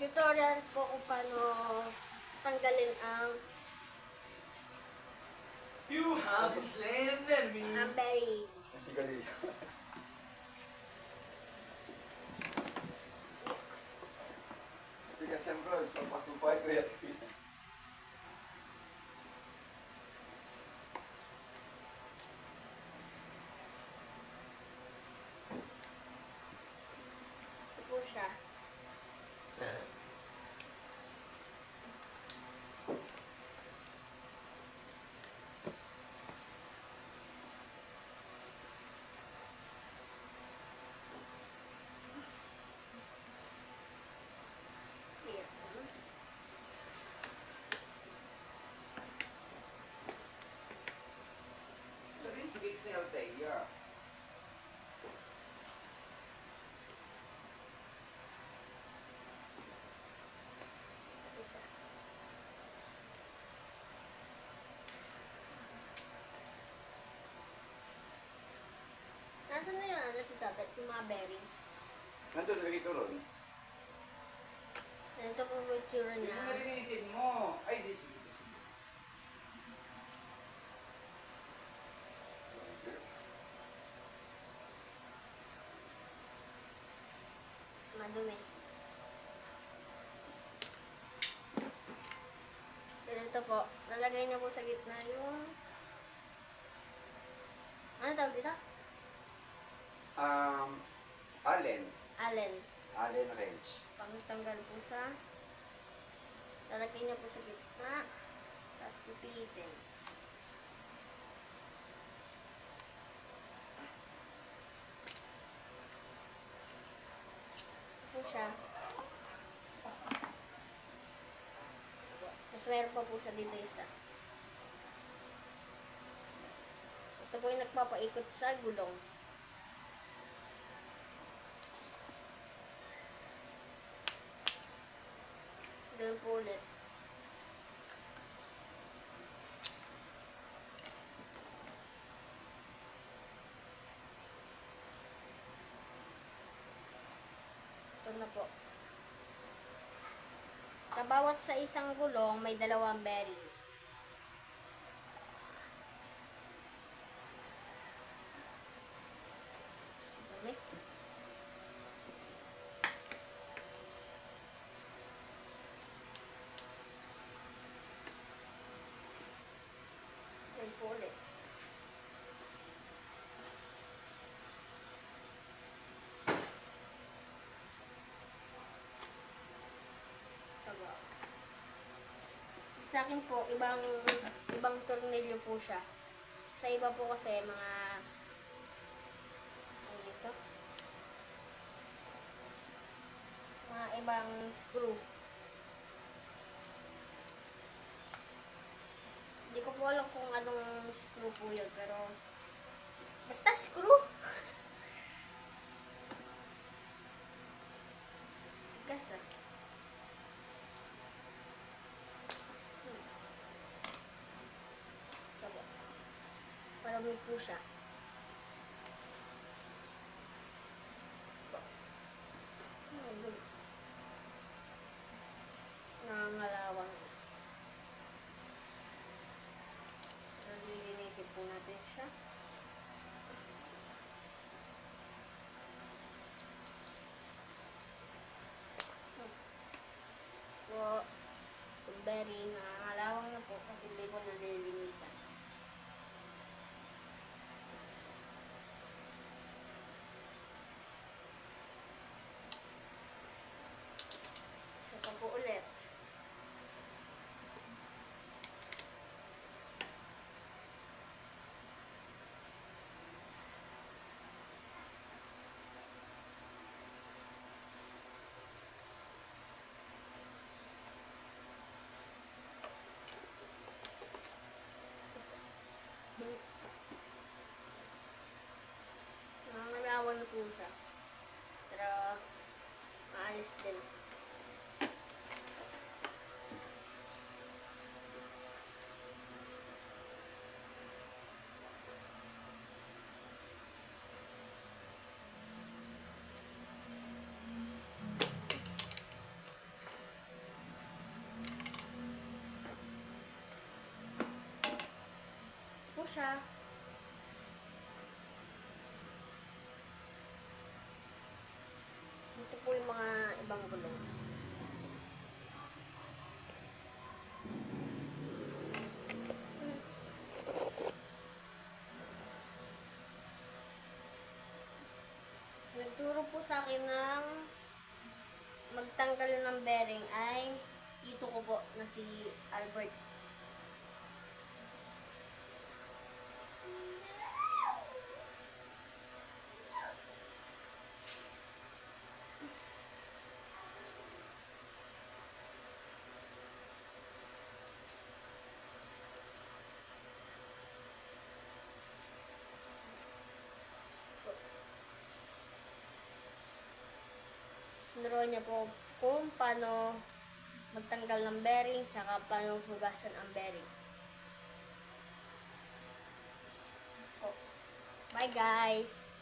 tutorial po kung paano tanggalin ang You have slain an enemy. berry. Sigarilyo. Hindi ka siyempre, pagpasumpay ko yan. Ito po siya. Here. Sabihin, sige sa Altea. Ito siya. Nasaan na yun? Ano ito dapat? Yung mga berry. Nandun, lagi ko ron. Ganito po yung itsura Hindi niya. mo nalinisin mo. Ay, di sige. Madumi. Ganito po. Lalagay niyo po sa gitna yung... Ano tawag dito? Allen. Allen. Allen wrench. Pangtanggal po sa... Lalagay niyo po sa gitna. Tapos pipitin. Ito po siya. Tapos meron pa po siya dito isa. Ito po yung nagpapaikot sa gulong. Doon po ulit. Ito na po. Sa bawat sa isang gulong, may dalawang bearing. Dami. Yan po ulit. Taba. Sa akin po, ibang tornilyo po siya. Sa iba po kasi mga ano dito? Mga ibang screw. Hindi ko po alam kung anong screw po yun, pero basta screw. Tigas ah. Taba. Marami po siya. Nangangalawang. Nalilinisin po natin siya. Po, very nangangalawang na po kasi hindi ko nalilinisan. Isa pa po ulit. Nangangalawan na po siya. Pero, maalis din. siya. Ito po yung mga ibang gulong. Nagturo po sa akin ng magtanggal ng bearing ay ito ko po na si Albert. Tinuruan niya po kung paano magtanggal ng bearing tsaka paano hugasan ang bearing. Oh. Bye guys!